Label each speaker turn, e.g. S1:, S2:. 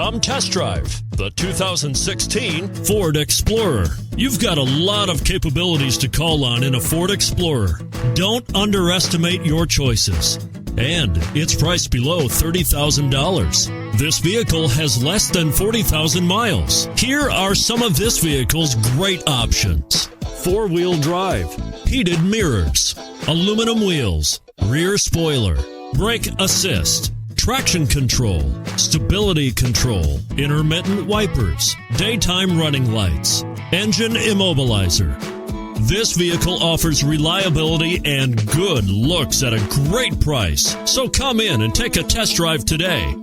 S1: Come test drive the 2016 Ford Explorer. You've got a lot of capabilities to call on in a Ford Explorer. Don't underestimate your choices. And it's priced below $30,000. This vehicle has less than 40,000 miles. Here are some of this vehicle's great options: four-wheel drive, heated mirrors, aluminum wheels, rear spoiler, brake assist, traction control, stability control, intermittent wipers, daytime running lights, engine immobilizer. This vehicle offers reliability and good looks at a great price. So come in and take a test drive today.